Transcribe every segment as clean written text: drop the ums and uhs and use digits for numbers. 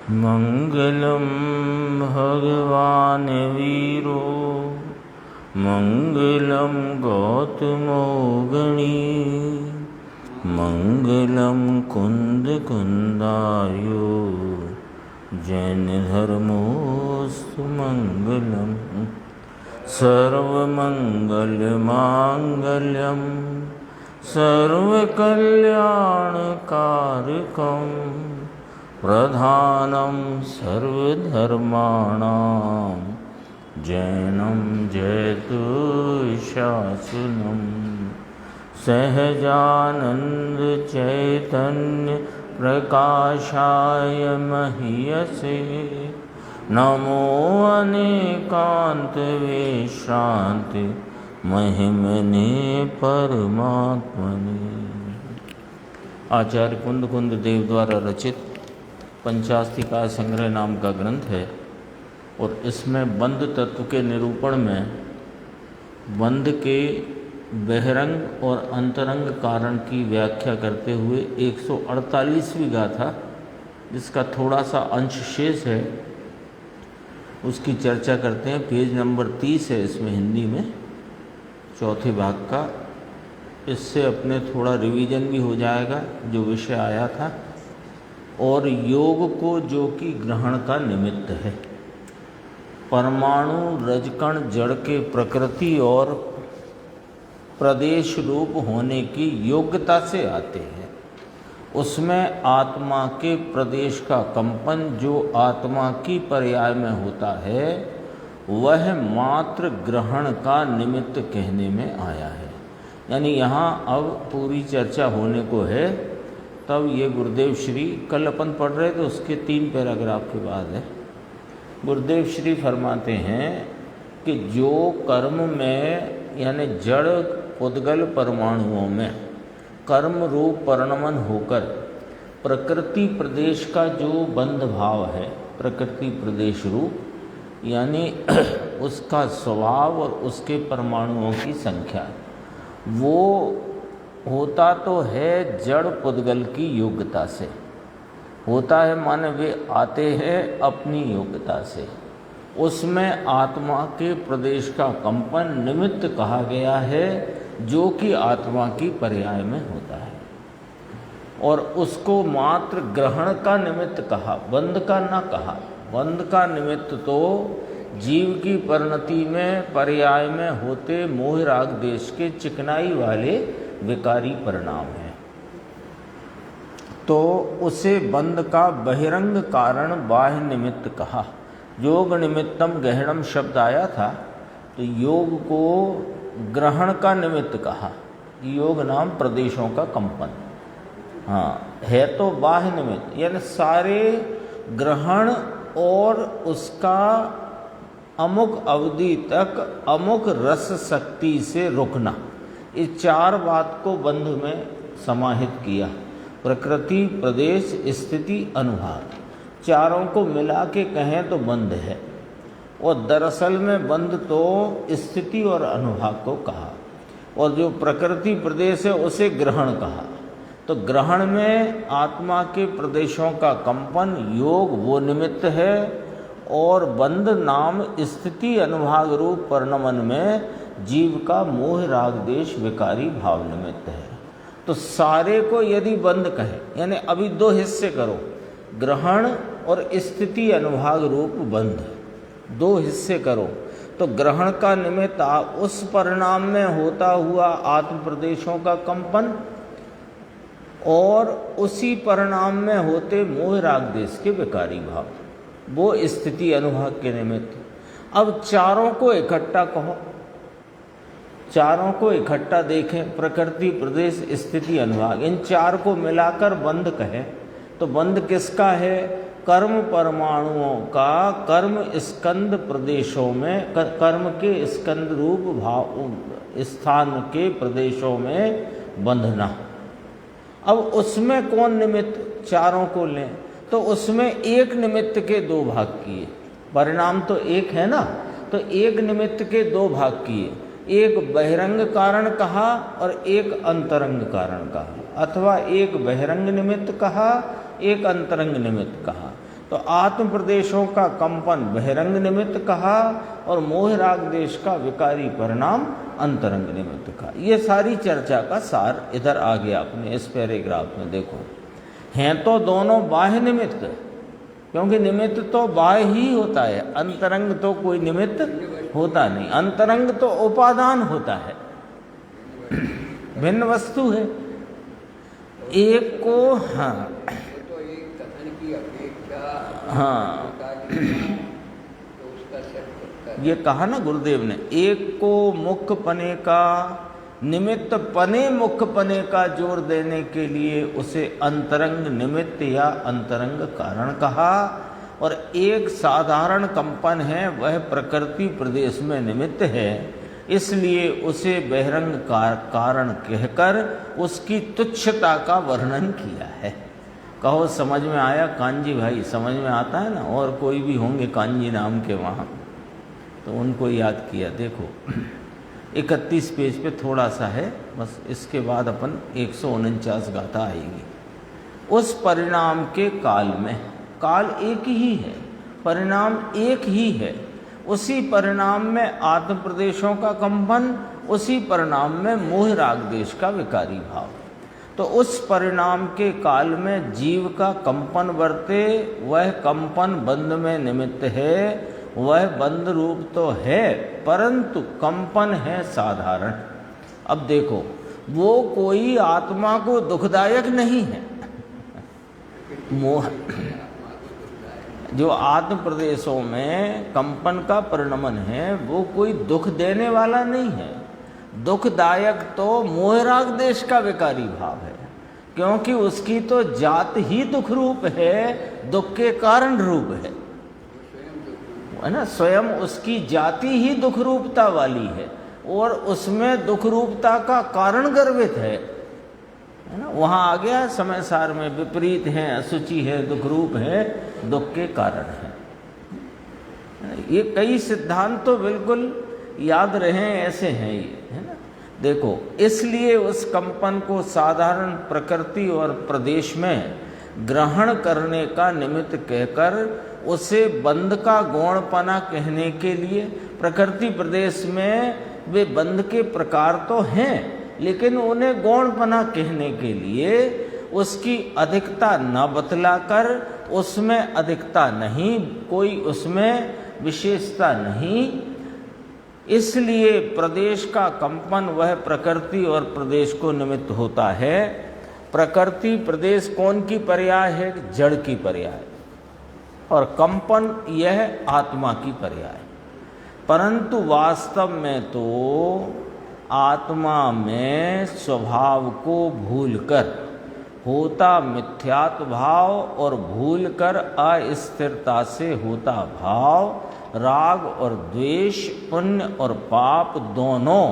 मंगलम भगवान वीरो मंगलम गौतमो गणी मंगलम कुंद कुंदायो जैन धर्मोस्तु मंगलम सर्वमंगल मांगल्यम सर्वकल्याणकारकं प्रधानं सर्वधर्माणां जैनं जयतु शासनं सहजानंद चैतन्य प्रकाशाय महीयसे नमो अनेकांत विश्रांति महिमने परमात्मने। आचार्य कुंद कुंद देव द्वारा रचित पंचास्तिकाय संग्रह नाम का ग्रंथ है और इसमें बंध तत्व के निरूपण में बंध के बहिरंग और अंतरंग कारण की व्याख्या करते हुए 148वीं गाथा, जिसका थोड़ा सा अंश शेष है, उसकी चर्चा करते हैं। पेज नंबर 30 है इसमें हिंदी में, चौथे भाग का। इससे अपने थोड़ा रिवीजन भी हो जाएगा जो विषय आया था, और योग को जो कि ग्रहण का निमित्त है। परमाणु रजकण जड़ के प्रकृति और प्रदेश रूप होने की योग्यता से आते हैं। उसमें आत्मा के प्रदेश का कंपन जो आत्मा की पर्याय में होता है, वह मात्र ग्रहण का निमित्त कहने में आया है। यानी यहाँ अब पूरी चर्चा होने को है। तब ये गुरुदेव श्री कल अपन पढ़ रहे थे, उसके 3 पैराग्राफ के बाद है। गुरुदेव श्री फरमाते हैं कि जो कर्म में यानी जड़ उद्गल परमाणुओं में कर्म रूप परिणमन होकर प्रकृति प्रदेश का जो बंध भाव है, प्रकृति प्रदेश रूप यानी उसका स्वभाव और उसके परमाणुओं की संख्या, वो होता तो है जड़ पुद्गल की योग्यता से होता है, माने वे आते हैं अपनी योग्यता से। उसमें आत्मा के प्रदेश का कंपन निमित्त कहा गया है, जो कि आत्मा की पर्याय में होता है, और उसको मात्र ग्रहण का निमित्त कहा, बंध का न कहा। बंध का निमित्त तो जीव की परिणति में पर्याय में होते मोह राग देश के चिकनाई वाले विकारी परिणाम हैं, तो उसे बंध का बहिरंग कारण बाह्य निमित्त कहा। योग निमित्तम गहनम शब्द आया था, तो योग को ग्रहण का निमित्त कहा। योग नाम प्रदेशों का कंपन, हाँ है तो बाह्य निमित्त, यानी सारे ग्रहण और उसका अमुक अवधि तक अमुक रस शक्ति से रुकना, इस 4 बात को बंध में समाहित किया। प्रकृति प्रदेश स्थिति अनुभाग, चारों को मिला के कहें तो बंध है, और दरअसल में बंध तो स्थिति और अनुभाग को कहा, और जो प्रकृति प्रदेश है उसे ग्रहण कहा। तो ग्रहण में आत्मा के प्रदेशों का कंपन योग वो निमित्त है, और बंध नाम स्थिति अनुभाग रूप परिणमन में जीव का मोह राग देश विकारी भाव निमित्त है। तो सारे को यदि बंध कहे, यानी अभी 2 हिस्से करो, ग्रहण और स्थिति अनुभाग रूप बंध, 2 हिस्से करो, तो ग्रहण का निमित्त उस परिणाम में होता हुआ आत्म प्रदेशों का कंपन, और उसी परिणाम में होते मोह राग देश के विकारी भाव, वो स्थिति अनुभाग के निमित्त। अब चारों को इकट्ठा कहो, चारों को इकट्ठा देखें, प्रकृति प्रदेश स्थिति अनुभाग, इन 4 को मिलाकर बंध कहें, तो बंध किसका है? कर्म परमाणुओं का कर्म स्कंद प्रदेशों में, कर्म के स्कंद रूप भाव स्थान के प्रदेशों में बंधना। अब उसमें कौन निमित्त? चारों को लें तो उसमें एक निमित्त के 2 भाग किए, परिणाम तो एक है ना, तो एक निमित्त के 2 भाग किए, एक बहिरंग कारण कहा और एक अंतरंग कारण कहा, अथवा एक बहिरंग निमित्त कहा, एक अंतरंग निमित्त कहा। तो आत्म प्रदेशों का कंपन बहिरंग निमित्त कहा और मोह राग देश का विकारी परिणाम अंतरंग निमित्त कहा। ये सारी चर्चा का सार इधर आ गया अपने इस पैराग्राफ में। देखो, हैं तो दोनों बाह्य निमित्त, क्योंकि निमित्त तो बाह्य ही होता है, अंतरंग तो कोई निमित्त होता नहीं। अंतरंग तो उपादान होता है, भिन्न वस्तु है। एक को हाँ ये कहा ना गुरुदेव ने, एक को मुख्य पने का निमित्त पने मुख्य पने का जोर देने के लिए उसे अंतरंग निमित्त या अंतरंग कारण कहा। और एक साधारण कंपन है, वह प्रकृति प्रदेश में निमित्त है, इसलिए उसे बहिरंग कारण कहकर उसकी तुच्छता का वर्णन किया है। कहो समझ में आया कांजी भाई? समझ में आता है ना? और कोई भी होंगे कांजी नाम के वहाँ, तो उनको याद किया। देखो 31 पेज पे थोड़ा सा है बस, इसके बाद अपन 149 गाथा आएगी। उस परिणाम के काल में, काल एक ही है, परिणाम एक ही है, उसी परिणाम में आत्म प्रदेशों का कंपन, उसी परिणाम में मोह राग देश का विकारी भाव। तो उस परिणाम के काल में जीव का कंपन वर्ते, वह कंपन बंध में निमित्त है, वह बंध रूप तो है, परंतु कंपन है साधारण। अब देखो, वो कोई आत्मा को दुखदायक नहीं है। मोह जो आत्म प्रदेशों में कंपन का परिणमन है, वो कोई दुख देने वाला नहीं है। दुखदायक तो मोहराग देश का विकारी भाव है, क्योंकि उसकी तो जात ही दुख रूप है, दुख के कारण रूप है ना। स्वयं उसकी जाति ही दुख रूपता वाली है और उसमें दुख रूपता का कारण गर्भित है ना। वहाँ आ गया समय सार में, विपरीत है, अशुचि है, दुख रूप है, दुख के कारण है। ये कई सिद्धांत तो बिल्कुल याद रहे ऐसे हैं ये, है ना। देखो, इसलिए उस कंपन को साधारण प्रकृति और प्रदेश में ग्रहण करने का निमित्त कहकर उसे बंध का गौणपना कहने के लिए, प्रकृति प्रदेश में वे बंध के प्रकार तो हैं, लेकिन उन्हें गौणपना कहने के लिए उसकी अधिकता न बतलाकर, उसमें अधिकता नहीं, कोई उसमें विशेषता नहीं, इसलिए प्रदेश का कंपन वह प्रकृति और प्रदेश को निमित्त होता है। प्रकृति प्रदेश कौन की पर्याय है? जड़ की पर्याय, और कंपन यह आत्मा की पर्याय। परंतु वास्तव में तो आत्मा में स्वभाव को भूलकर होता मिथ्यात्व भाव और भूलकर अस्थिरता से होता भाव, राग और द्वेष, पुण्य और पाप दोनों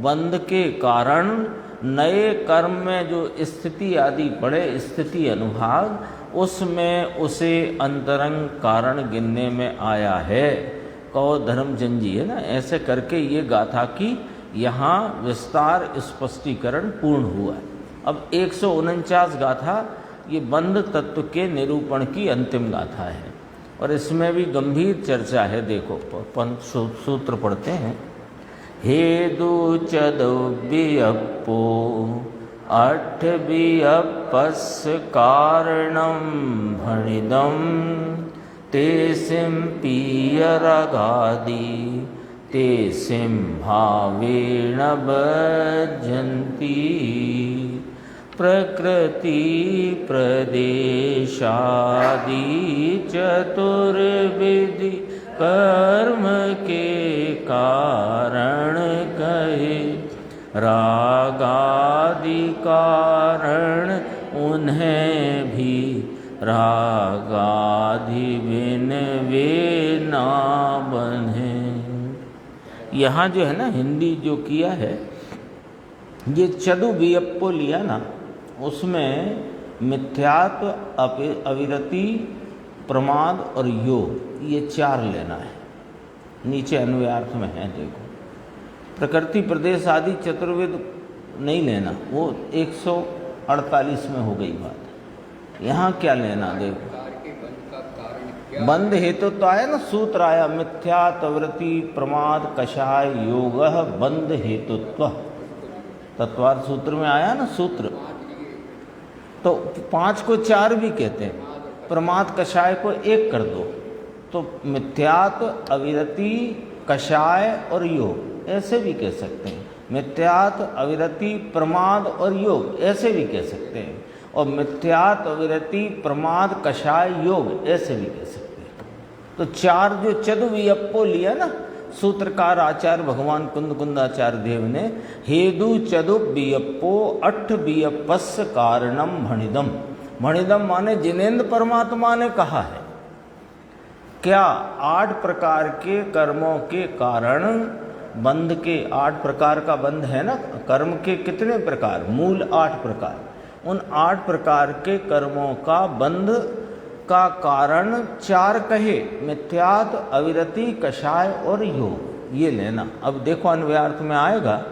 बंध के कारण नए कर्म में जो स्थिति आदि पड़े, स्थिति अनुभाग, उसमें उसे अंतरंग कारण गिनने में आया है। कहो धर्मचंद जी, है ना। ऐसे करके ये गाथा की यहाँ विस्तार स्पष्टीकरण पूर्ण हुआ है। अब 149 गाथा ये बंध तत्व के निरूपण की अंतिम गाथा है, और इसमें भी गंभीर चर्चा है। देखो सूत्र पढ़ते हैं। हे दूचदो बियप्पो अठ बियप्पस कारणम भणिदम तेसिम पीयरगादि तेसिम भावेण भजन्ति प्रकृति प्रदेशादि चतुर्विधि कर्म के कारण कहे, रागादि कारण उन्हें भी रागादि बिन वे ना बने। यहाँ जो है ना, हिंदी जो किया है, ये चदु बियप्पो लिया ना, उसमें मिथ्यात्व, अविरति, प्रमाद और योग, ये 4 लेना है। नीचे अन्वयार्थ में है, देखो। प्रकृति प्रदेश आदि चतुर्विध नहीं लेना, वो 148 में हो गई बात। यहाँ क्या लेना, देखो। बंध हेतु तो आया ना, सूत्र आया मिथ्या तवृत्ति प्रमाद कषाय योग बंध हेतुत्व, तत्वार्थ सूत्र में आया ना सूत्र। तो 5 को 4 भी कहते हैं, प्रमाद कषाय को 1 कर दो तो मिथ्यात्व अविरति कषाय और योग ऐसे भी कह सकते हैं। मिथ्यात्व अविरति प्रमाद और योग ऐसे भी कह सकते हैं, और मिथ्यात्व अविरति प्रमाद कषाय योग ऐसे भी कह सकते हैं। तो 4 जो चतुर्वियप्पो लिया ना सूत्रकार आचार्य भगवान कुंदाचार्य देव ने, हेदु चतुर्वियप्पो 8 वियप्पस्य कारणम भणिदम। भणिदम माने जिनेन्द्र परमात्मा ने कहा है क्या 8 प्रकार के कर्मों के कारण बंध के 8 प्रकार का बंध है ना, कर्म के कितने प्रकार, मूल 8 प्रकार, उन 8 प्रकार के कर्मों का बंध का कारण 4 कहे, मिथ्यात्व अविरति कषाय और योग, ये लेना। अब देखो अन्वयार्थ में आएगा,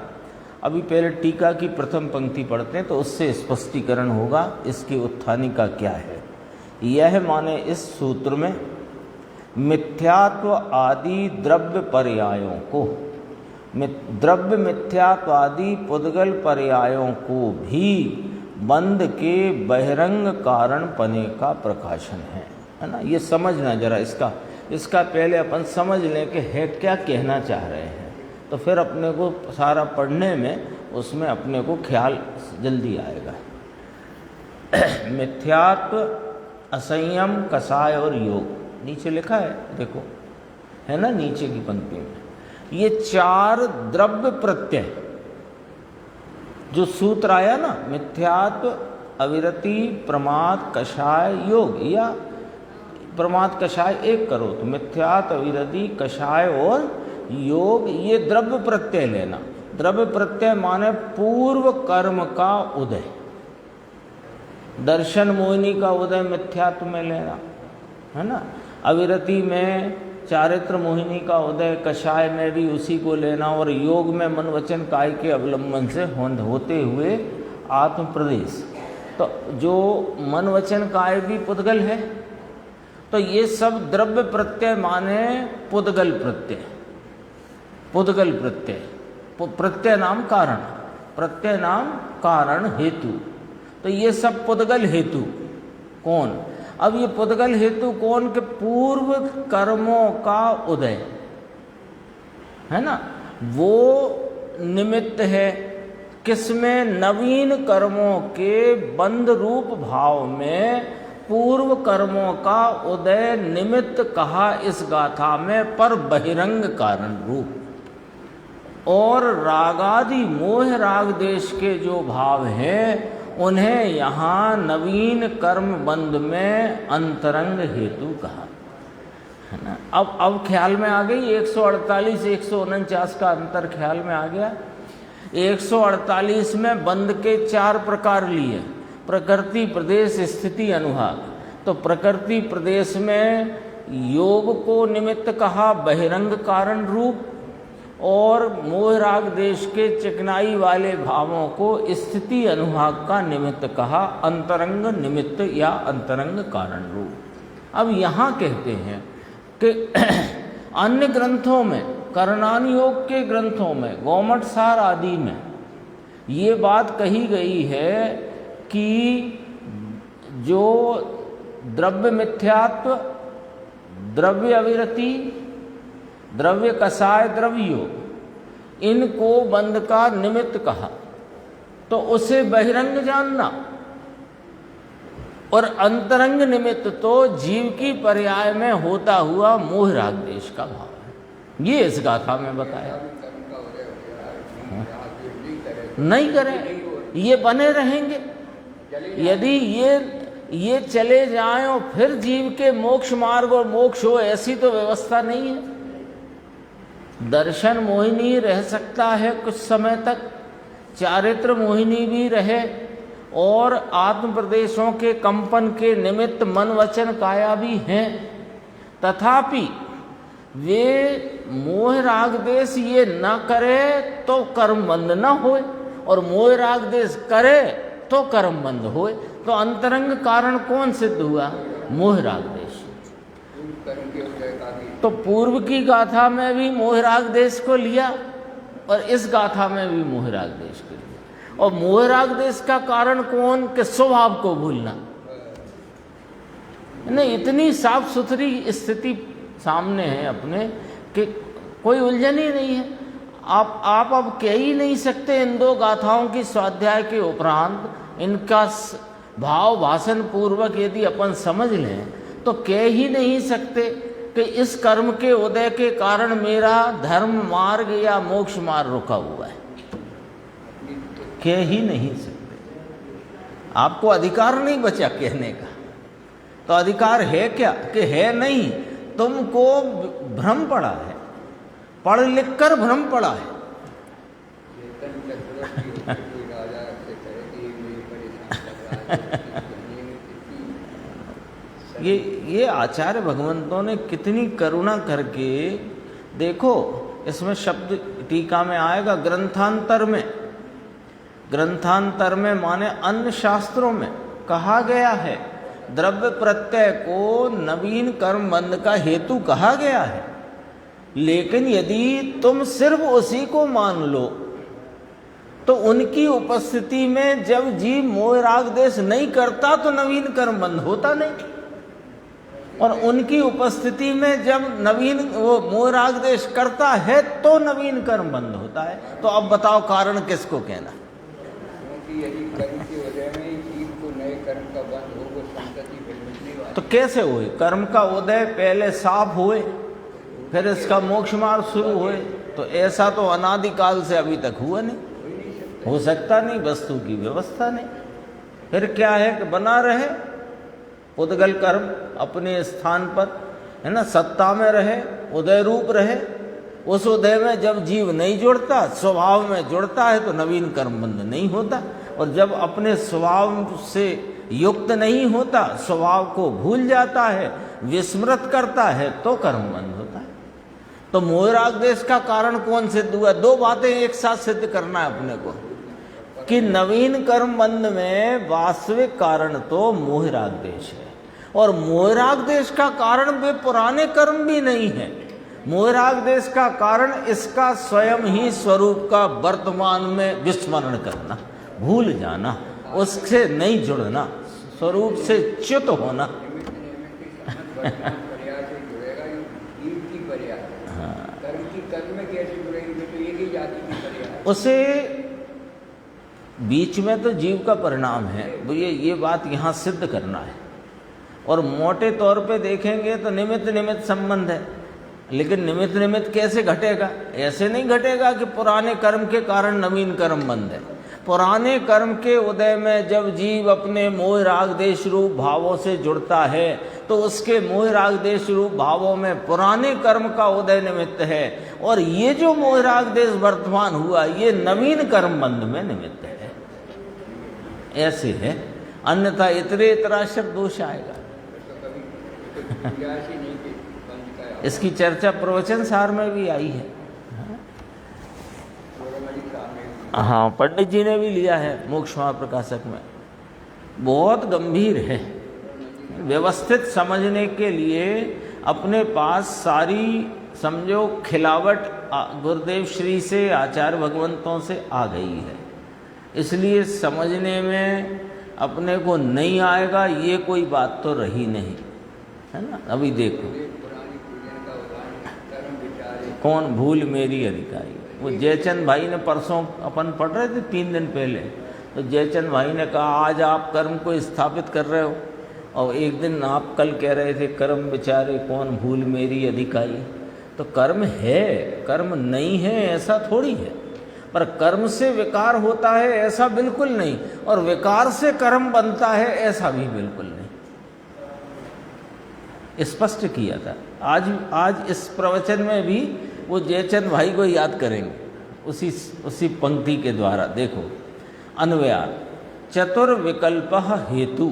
अभी पहले टीका की प्रथम पंक्ति पढ़ते हैं तो उससे स्पष्टीकरण होगा इसकी उत्थानिका क्या है। यह माने इस सूत्र में मिथ्यात्व आदि द्रव्य पर्यायों को, द्रव्य मिथ्यात्व आदि पुद्गल पर्यायों को भी बंध के बहिरंग कारण पने का प्रकाशन है ना। ये समझना जरा, इसका पहले अपन समझ लें कि है क्या कहना चाह रहे हैं, तो फिर अपने को सारा पढ़ने में उसमें अपने को ख्याल जल्दी आएगा। मिथ्यात्व असंयम कषाय और योग नीचे लिखा है, देखो है ना नीचे की पंक्ति में, ये 4 द्रव्य प्रत्यय जो सूत्र आया ना, मिथ्यात्व अविरति प्रमाद कषाय योग, या प्रमाद कषाय 1 करो तो मिथ्यात्व अविरति कषाय और योग, ये द्रव्य प्रत्यय लेना। द्रव्य प्रत्यय माने पूर्व कर्म का उदय, दर्शन मोहिनी का उदय मिथ्यात्व में लेना है ना, अविरति में चारित्र मोहिनी का उदय, कषाय में भी उसी को लेना, और योग में मन वचन काय के अवलंबन से होते हुए आत्म प्रदेश। तो जो मन वचन काय भी पुद्गल है, तो ये सब द्रव्य प्रत्यय माने पुद्गल प्रत्यय, पुद्गल प्रत्यय, प्रत्यय नाम कारण, प्रत्यय नाम कारण हेतु, तो ये सब पुद्गल हेतु कौन। अब ये पुद्गल हेतु कौन के पूर्व कर्मों का उदय है ना, वो निमित्त है किसमें, नवीन कर्मों के बंध रूप भाव में पूर्व कर्मों का उदय निमित्त कहा इस गाथा में, पर बहिरंग कारण रूप। और रागादि मोह राग देश के जो भाव हैं उन्हें यहाँ नवीन कर्म बंध में अंतरंग हेतु कहा है ना। अब ख्याल में आ गई 148 149 का अंतर ख्याल में आ गया। 148 में बंध के 4 प्रकार लिए, प्रकृति प्रदेश स्थिति अनुभाग। तो प्रकृति प्रदेश में योग को निमित्त कहा बहिरंग कारण रूप, और मोह राग देश के चिकनाई वाले भावों को स्थिति अनुभाग का निमित्त कहा अंतरंग निमित्त या अंतरंग कारण रूप। अब यहाँ कहते हैं कि अन्य ग्रंथों में, करणान योग के ग्रंथों में, गौमठ सार आदि में ये बात कही गई है कि जो द्रव्य मिथ्यात्व, द्रव्य अविरति, द्रव्य कषाय, द्रव्य योग, इनको बंध का निमित्त कहा, तो उसे बहिरंग जानना, और अंतरंग निमित्त तो जीव की पर्याय में होता हुआ मोह राग देश का भाव है। ये इस गाथा में बताया। नहीं करें, ये बने रहेंगे। यदि ये चले जाएं और फिर जीव के मोक्ष मार्ग और मोक्ष हो, ऐसी तो व्यवस्था नहीं है। दर्शन मोहिनी रह सकता है कुछ समय तक, चारित्र मोहिनी भी रहे, और आत्म प्रदेशों के कंपन के निमित्त मन वचन काया भी हैं, तथापि वे मोह राग देश ये न करे तो कर्म बंध न होए, और मोह राग देश करे तो कर्म बंध होए। तो अंतरंग कारण कौन सिद्ध हुआ? मोह राग देश। तो पूर्व की गाथा में भी मोहराग देश को लिया और इस गाथा में भी मोहराग देश को लिया। और मोहराग देश का कारण कौन? कि स्वभाव को भूलना। नहीं, इतनी साफ सुथरी स्थिति सामने है अपने कि कोई उलझन ही नहीं है। आप अब कह ही नहीं सकते इन दो गाथाओं की स्वाध्याय के उपरांत इनका भाव भाषण पूर्वक यदि अपन समझ लें तो कह ही नहीं सकते कि इस कर्म के उदय के कारण मेरा धर्म मार्ग या मोक्ष मार्ग रुका हुआ है। कह ही नहीं सकते। आपको अधिकार नहीं बचा कहने का। तो अधिकार है क्या? कि है नहीं, तुमको भ्रम पड़ा है, पढ़ लिख कर भ्रम पड़ा है। ये आचार्य भगवंतों ने कितनी करुणा करके, देखो इसमें शब्द टीका में आएगा ग्रंथांतर में। ग्रंथांतर में माने अन्य शास्त्रों में कहा गया है, द्रव्य प्रत्यय को नवीन कर्म बंध का हेतु कहा गया है। लेकिन यदि तुम सिर्फ उसी को मान लो तो उनकी उपस्थिति में जब जीव मोह राग देश नहीं करता तो नवीन कर्म बंध होता नहीं, और उनकी उपस्थिति में जब नवीन वो मोह राग देश करता है तो नवीन कर्म बंध होता है। तो अब बताओ कारण किसको कहना? क्योंकि यदि कर्म के उदय में जीव को नए कर्म का बंध हो, वो संतति बिल्कुल नहीं। तो कैसे हुए? कर्म का उदय पहले साफ हुए, फिर इसका मोक्ष मार्ग शुरू हुए। तो ऐसा तो अनादिकाल से अभी तक हुआ नहीं, हो सकता नहीं, वस्तु की व्यवस्था नहीं। फिर क्या है कि बना रहे उद्गल कर्म अपने स्थान पर, है ना, सत्ता में रहे, उदय रूप रहे। उस उदय में जब जीव नहीं जुड़ता, स्वभाव में जुड़ता है तो नवीन कर्म बंध नहीं होता। और जब अपने स्वभाव से युक्त नहीं होता, स्वभाव को भूल जाता है, विस्मृत करता है, तो कर्म बंध होता है। तो मोह राग देश का कारण कौन सिद्ध हुआ? दो बातें एक साथ सिद्ध करना है अपने को कि नवीन कर्म बंध में वास्तविक कारण तो मोह राग देश है, और मोह राग देश का कारण वे पुराने कर्म भी नहीं है। मोह राग देश का कारण इसका स्वयं ही स्वरूप का वर्तमान में विस्मरण करना, भूल जाना, उससे नहीं जुड़ना, स्वरूप से च्युत होना। उसे बीच में तो जीव का परिणाम है, ये बात यहाँ सिद्ध करना है। और मोटे तौर पे देखेंगे तो निमित्त निमित्त संबंध है, लेकिन निमित्त निमित्त कैसे घटेगा? ऐसे नहीं घटेगा कि पुराने कर्म के कारण नवीन कर्म बंध है। पुराने कर्म के उदय में जब जीव अपने मोह राग देश रूप भावों से जुड़ता है तो उसके मोह राग देश रूप भावों में पुराने कर्म का उदय निमित्त है, और ये जो मोह राग देश वर्तमान हुआ ये नवीन कर्म बंध में निमित्त है। ऐसे है, अन्यथा इतरे इतराशर दोष आएगा। इसकी चर्चा प्रवचन सार में भी आई है। हाँ, पंडित जी ने भी लिया है मोक्ष मार्ग प्रकाशक में। बहुत गंभीर है। व्यवस्थित समझने के लिए अपने पास सारी समझो खिलावट गुरुदेव श्री से, आचार्य भगवंतों से आ गई है, इसलिए समझने में अपने को नहीं आएगा ये कोई बात तो रही नहीं, है ना। अभी देखो कौन भूल मेरी अधिकारी, वो जयचंद भाई ने परसों अपन पढ़ रहे थे 3 दिन पहले, तो जयचंद भाई ने कहा आज आप कर्म को स्थापित कर रहे हो और एक दिन आप कल कह रहे थे कर्म बेचारे कौन भूल मेरी अधिकारी। तो कर्म है, कर्म नहीं है ऐसा थोड़ी है, पर कर्म से विकार होता है ऐसा बिल्कुल नहीं, और विकार से कर्म बनता है ऐसा भी बिल्कुल नहीं। स्पष्ट किया था। आज इस प्रवचन में भी वो जयचंद भाई को याद करेंगे उसी पंक्ति के द्वारा। देखो अन्वयार चतुर्विकल्प हेतु,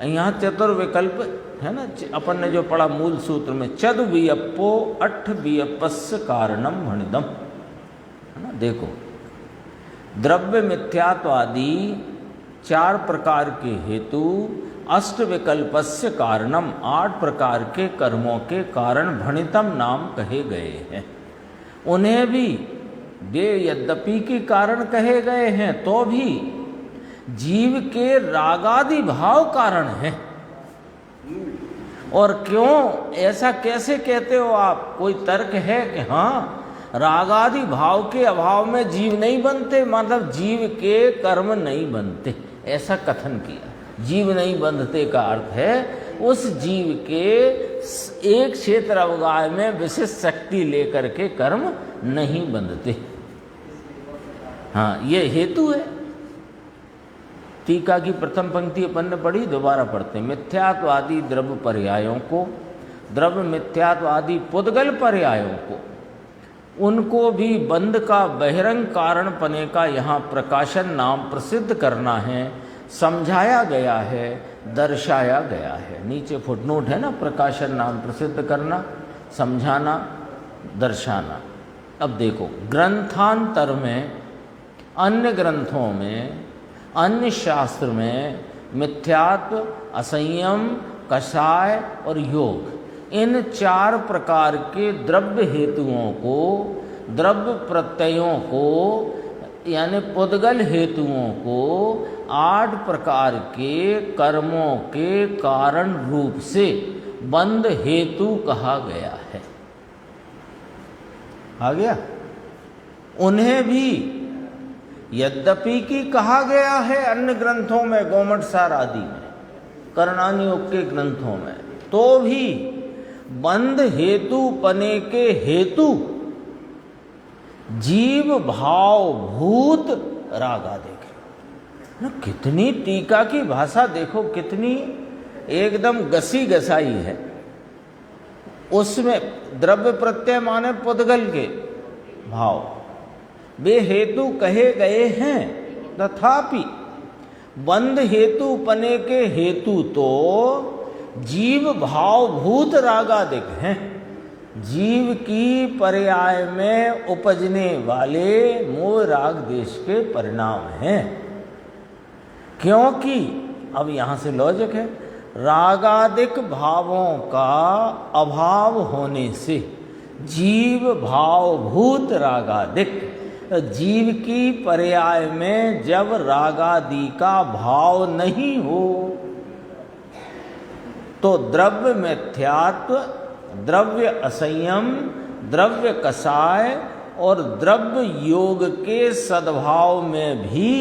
यहाँ चतुर्विकल्प है ना, अपन ने जो पढ़ा मूल सूत्र में, चद वियप्पो अठ वियप्पस्य कारणम भणिदम, है ना। देखो द्रव्य मिथ्यात्वादि 4 प्रकार के हेतु अष्ट विकल्पस्य कारणम 8 प्रकार के कर्मों के कारण भणितम नाम कहे गए हैं। उन्हें भी वे यद्यपि के कारण कहे गए हैं तो भी जीव के रागादि भाव कारण है। और क्यों ऐसा कैसे कहते हो आप? कोई तर्क है कि हाँ रागादि भाव के अभाव में जीव नहीं बनते, मतलब जीव के कर्म नहीं बनते, ऐसा कथन किया। जीव नहीं बंधते का अर्थ है उस जीव के एक क्षेत्र अवगाह में विशिष्ट शक्ति लेकर के कर्म नहीं बंधते। हाँ, ये हेतु है। टीका की प्रथम पंक्ति अपन ने पढ़ी, दोबारा पढ़ते हैं। मिथ्यात्वादि द्रव्य पर्यायों को, द्रव्य मिथ्यात्वादि पुद्गल पर्यायों को, उनको भी बंध का बहिरंग कारण पने का यहाँ प्रकाशन नाम प्रसिद्ध करना है, समझाया गया है, दर्शाया गया है। नीचे फुटनोट है ना, प्रकाशन नाम प्रसिद्ध करना, समझाना, दर्शाना। अब देखो, ग्रंथांतर में, अन्य ग्रंथों में, अन्य शास्त्र में मिथ्यात्व, असंयम, कषाय और योग, इन 4 प्रकार के द्रव्य हेतुओं को, द्रव्य प्रत्ययों को, यानी पुद्गल हेतुओं को 8 प्रकार के कर्मों के कारण रूप से बंध हेतु कहा गया है। आ गया? उन्हें भी यद्यपि की कहा गया है अन्य ग्रंथों में, गोमटसार आदि में, कर्णानियोग के ग्रंथों में, तो भी बंध हेतु पने के हेतु जीव भाव भूत रागादिक। ना कितनी टीका की भाषा देखो, कितनी एकदम गसी गसाई है। उसमें द्रव्य प्रत्यय माने पुद्गल के भाव, वे हेतु कहे गए हैं, तथापि बंध हेतु पने के हेतु तो जीव भाव भूत रागादिक हैं। जीव की पर्याय में उपजने वाले मोह राग देश के परिणाम हैं। क्योंकि अब यहां से लॉजिक है, रागादिक भावों का अभाव होने से जीव भाव भूत रागादिक, जीव की पर्याय में जब रागादि का भाव नहीं हो तो द्रव्य मिथ्यात्व, द्रव्य असंयम, द्रव्य कषाय और द्रव्य योग के सद्भाव में भी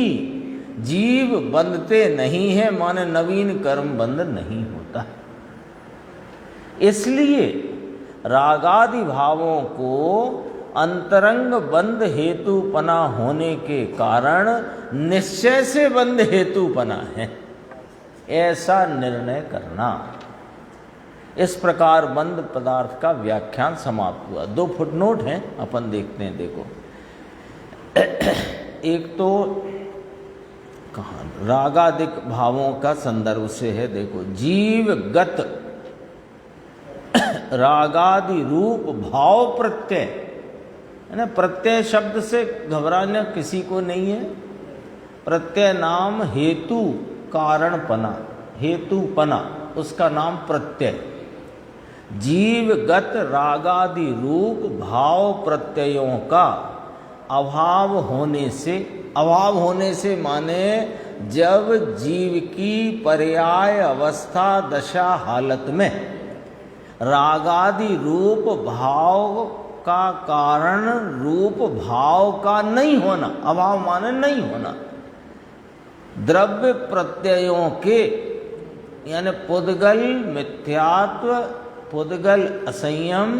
जीव बंधते नहीं है, माने नवीन कर्म बंध नहीं होता। इसलिए रागादि भावों को अंतरंग बंध हेतुपना होने के कारण निश्चय से बंध हेतुपना है, ऐसा निर्णय करना। इस प्रकार बंध पदार्थ का व्याख्यान समाप्त हुआ। 2 फुटनोट हैं, अपन देखते हैं। देखो, एक तो कहाँ रागादिक भावों का संदर्भ से है। देखो, जीवगत रागादि रूप भाव प्रत्यय है ना। प्रत्यय शब्द से घबराना किसी को नहीं है। प्रत्यय नाम हेतु कारणपना, हेतुपना, उसका नाम प्रत्यय। जीवगत रागादि रूप भाव प्रत्ययों का अभाव होने से, अभाव होने से माने जब जीव की पर्याय अवस्था दशा हालत में रागादि रूप भाव का कारण रूप भाव का नहीं होना, अभाव माने नहीं होना, द्रव्य प्रत्ययों के यानी पुद्गल मिथ्यात्व, पुद्गल असंयम,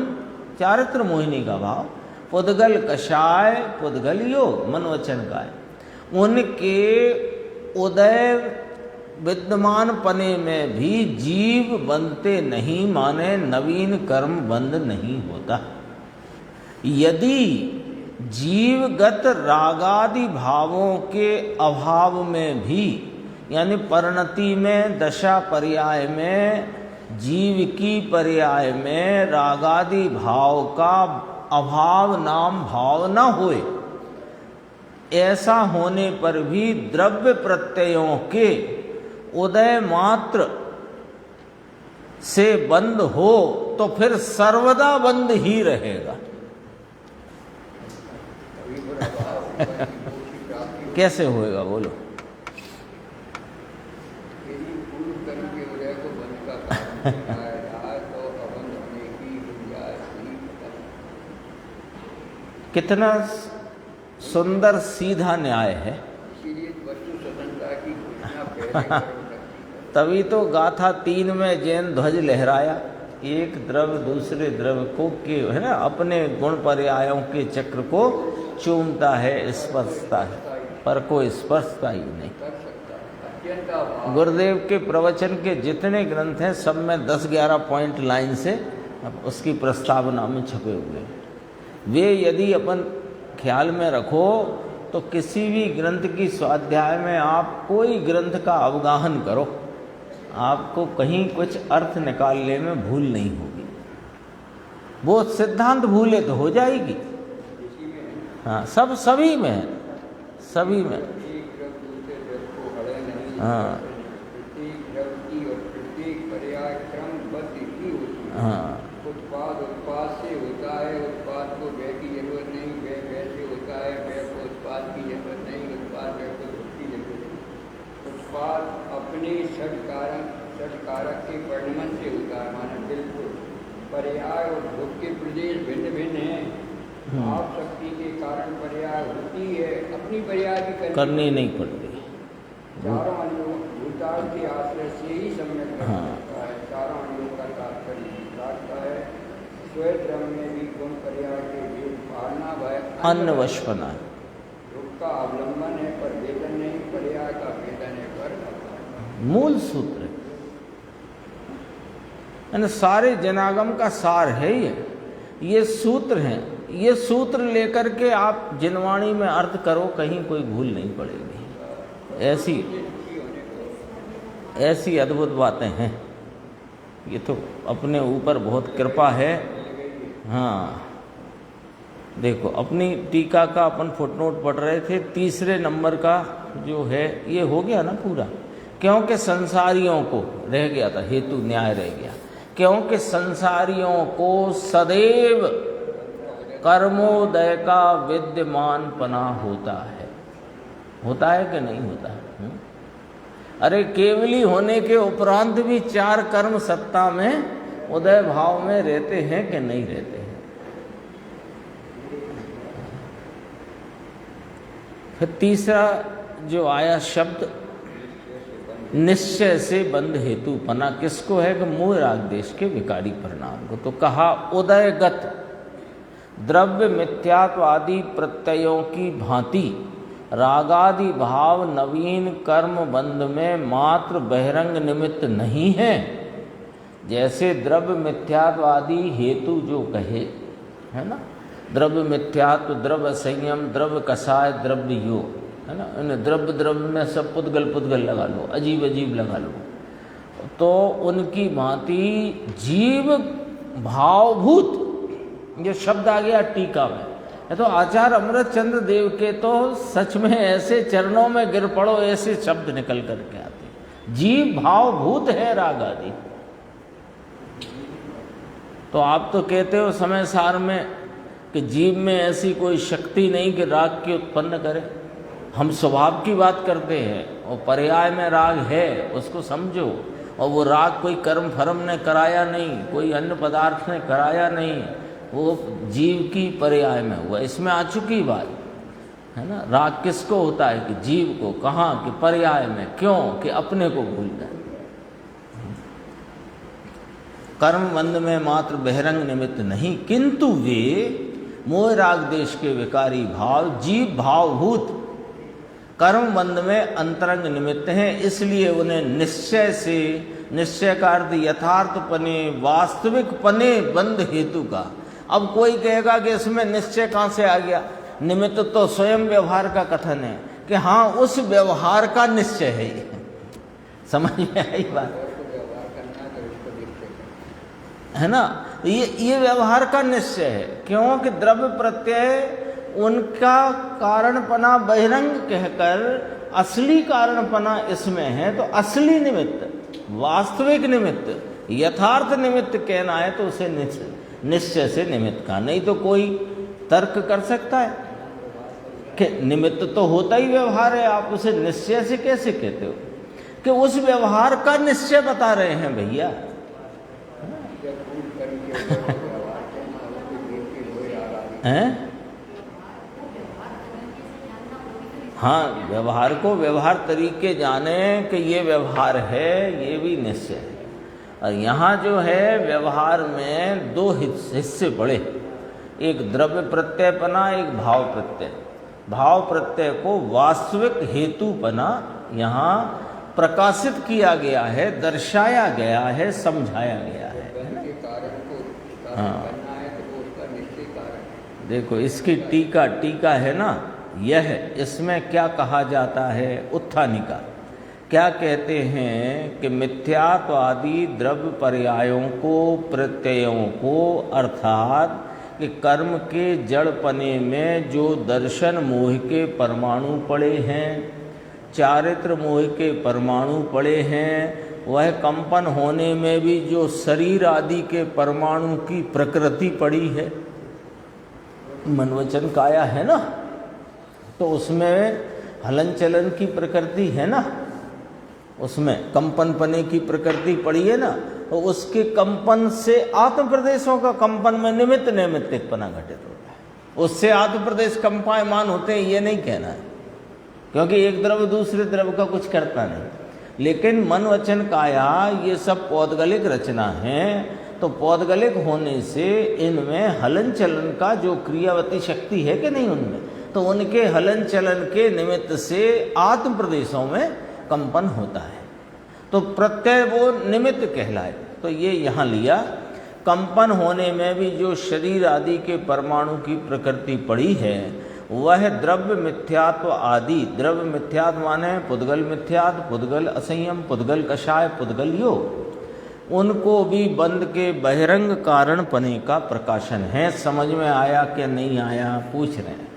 चारित्र मोहिनी का भाव, पुद्गल कषाय, पुद्गल योग, मनवचन का है, उनके उदय विद्यमान पने में भी जीव बनते नहीं, माने नवीन कर्म बंध नहीं होता। यदि जीवगत रागादि भावों के अभाव में भी यानी परिणति में, दशा पर्याय में, जीव की पर्याय में रागादि भाव का अभाव नाम भाव न होए, ऐसा होने पर भी द्रव्य प्रत्ययों के उदय मात्र से बंद हो तो फिर सर्वदा बंद ही रहेगा। कैसे होएगा बोलो? यदि पूर्व कर्म के उदय को बंद का कारण बनाया तो अबंध होने की गुंजाइश नहीं खत्म। कितना सुंदर सीधा न्याय है। इसीलिए वस्तु स्वतंत्रता की घोषणा पहले कर्म करती है। तभी तो गाथा 3 में जैन ध्वज लहराया, एक द्रव्य दूसरे द्रव्य को के है ना अपने गुण पर्यायों के चक्र को चूमता है, स्पर्शता है, पर कोई स्पर्शता ही नहीं। कर सकता है अत्यंत अभाव। गुरुदेव के प्रवचन के जितने ग्रंथ हैं सब में 10-11 पॉइंट लाइन से उसकी प्रस्तावना में छपे हुए हैं। वे यदि अपन ख्याल में रखो तो किसी भी ग्रंथ की स्वाध्याय में आप कोई ग्रंथ का अवगाहन करो, आपको कहीं कुछ अर्थ निकालने में भूल नहीं होगी। वो सिद्धांत भूले तो हो जाएगी। हाँ, सब सभी में है, सभी में। एक द्रव दूसरे द्रव को हड़े नहीं। हाँ। प्रत्येक द्रव की और प्रत्येक पर्याय क्रमबद्ध ही होती है। हाँ, उत्पाद से होता है, उत्पाद को व्यय की जरूरत नहीं, व्यय से होता है, व्यय को उत्पाद की जरूरत नहीं, उत्पाद व्यय को दुख की जरूरत नहीं। उत्पाद अपने षट कारक के परिणमन से होता है, माना बिल्कुल। पर्याय और भोग के प्रदेश भिन्न भिन्न हैं। आप शक्ति के कारण पर्याय होती है, अपनी पर्याय भी करनी नहीं पड़ती। चारों अंगों भूताल के आश्रय से ही सम्यक हाँ। होता है। चारों अंगों का तात्पर्य काटता है। स्वयं क्रम में भी गुण पर्याय के भेद पालना भय अन्नवशपना है। योग का अवलंबन है पर वेदन नहीं, पर्याय का वेदन है पर मूल सूत्र है, यानी सारे जनागम का सार है ये सूत्र हैं। ये सूत्र लेकर के आप जिनवाणी में अर्थ करो, कहीं कोई भूल नहीं पड़ेगी। ऐसी अद्भुत बातें हैं। ये तो अपने ऊपर बहुत कृपा है। हाँ, देखो अपनी टीका का अपन फुटनोट पढ़ रहे थे, 3 नंबर का जो है ये हो गया ना पूरा। क्योंकि संसारियों को रह गया था, हेतु न्याय रह गया। क्योंकि संसारियों को सदैव कर्मोदय का विद्यमान पना होता है कि नहीं होता है? अरे केवली होने के उपरांत भी 4 कर्म सत्ता में उदय भाव में रहते हैं कि नहीं रहते हैं? फिर तीसरा जो आया शब्द निश्चय से बंध हेतु पना, किसको है कि मोह राग देश के विकारी परिणाम को। तो कहा उदयगत द्रव्य मिथ्यात्व आदि प्रत्ययों की भांति रागादि भाव नवीन कर्म बंध में मात्र बहिरंग निमित्त नहीं है। जैसे द्रव्य मिथ्यात्व आदि हेतु जो कहे है ना, द्रव्य मिथ्यात्व, द्रव्य संयम, द्रव्य कषाय, द्रव्य योग, है ना। इन द्रव्य में सब पुद्गल लगा लो, अजीब लगा लो, तो उनकी भांति जीव भावभूत, ये शब्द आ गया टीका में। ये तो आचार्य अमृतचंद्र देव के तो सच में ऐसे चरणों में गिर पड़ो ऐसे शब्द निकल करके आते। जीव भावभूत है राग आदि। तो आप तो कहते हो समय सार में कि जीव में ऐसी कोई शक्ति नहीं कि राग की उत्पन्न करे। हम स्वभाव की बात करते हैं, और पर्याय में राग है उसको समझो। और वो राग कोई कर्म फर्म ने कराया नहीं, कोई अन्य पदार्थ ने कराया नहीं, वो जीव की पर्याय में हुआ। इसमें आ चुकी बात है ना। राग किसको होता है कि जीव को, कहाँ कि पर्याय में। क्यों कि अपने को भूल गए। कर्म बंध में मात्र बहिरंग निमित्त नहीं, किंतु वे मोह राग देश के विकारी भाव जीव भावभूत कर्म बंध में अंतरंग निमित्त हैं। इसलिए उन्हें निश्चय से, निश्चय का अर्थ यथार्थ पने, वास्तविक पने बंध हेतु का। अब कोई कहेगा कि इसमें निश्चय कहाँ से आ गया? निमित्त तो स्वयं व्यवहार का कथन है कि हाँ उस व्यवहार का निश्चय है ये। समझ में आई बात है ना। ये व्यवहार का निश्चय है, क्योंकि द्रव्य प्रत्यय उनका कारणपना बहिरंग कहकर असली कारणपना इसमें है तो असली निमित्त, वास्तविक निमित्त, यथार्थ निमित्त कहना है तो उसे निश्चय से निमित्त का, नहीं तो कोई तर्क कर सकता है कि निमित्त तो होता ही व्यवहार है, आप उसे निश्चय से कैसे कहते हो? कि उस व्यवहार का निश्चय बता रहे हैं भैया। हैं? हाँ, व्यवहार को व्यवहार तरीके जाने कि ये व्यवहार है, ये भी निश्चय है। और यहाँ जो है व्यवहार में दो हिस्से पड़े, एक द्रव्य प्रत्ययपना, एक भाव प्रत्यय। भाव प्रत्यय को वास्तविक हेतुपना यहाँ प्रकाशित किया गया है, दर्शाया गया है, समझाया गया है ना? हाँ, देखो इसकी टीका है ना, यह इसमें क्या कहा जाता है? उत्थानिका क्या कहते हैं कि मिथ्यात्व आदि द्रव्य पर्यायों को, प्रत्ययों को, अर्थात कि कर्म के जड़पने में जो दर्शन मोह के परमाणु पड़े हैं, चारित्र मोह के परमाणु पड़े हैं, वह कंपन होने में भी जो शरीर आदि के परमाणु की प्रकृति पड़ी है, मन वचन काया है ना, तो उसमें हलन चलन की प्रकृति है ना, उसमें कंपन पने की प्रकृति पड़ी है ना, तो उसके कंपन से आत्म प्रदेशों का कंपन में निमित्त नैमित्तिकपना घटित होता है, उससे आत्म प्रदेश कंपायमान होते हैं, ये नहीं कहना है, क्योंकि एक द्रव्य दूसरे द्रव्य का कुछ करता नहीं। लेकिन मन वचन काया ये सब पौद्गलिक रचना है, तो पौद्गलिक होने से इनमें हलन चलन का जो क्रियावती शक्ति है कि नहीं उनमें, तो उनके हलन चलन के निमित्त से आत्म प्रदेशों में कंपन होता है, तो प्रत्यय वो निमित्त कहलाए। तो ये यहाँ लिया, कंपन होने में भी जो शरीर आदि के परमाणु की प्रकृति पड़ी है, वह द्रव्य मिथ्यात्व आदि, द्रव्य मिथ्यात्व माने पुद्गल मिथ्यात्व, पुद्गल असंयम, पुद्गल कषाय, पुद्गल योग, उनको भी बंध के बहिरंग कारण पने का प्रकाशन है। समझ में आया कि नहीं आया पूछ रहे हैं।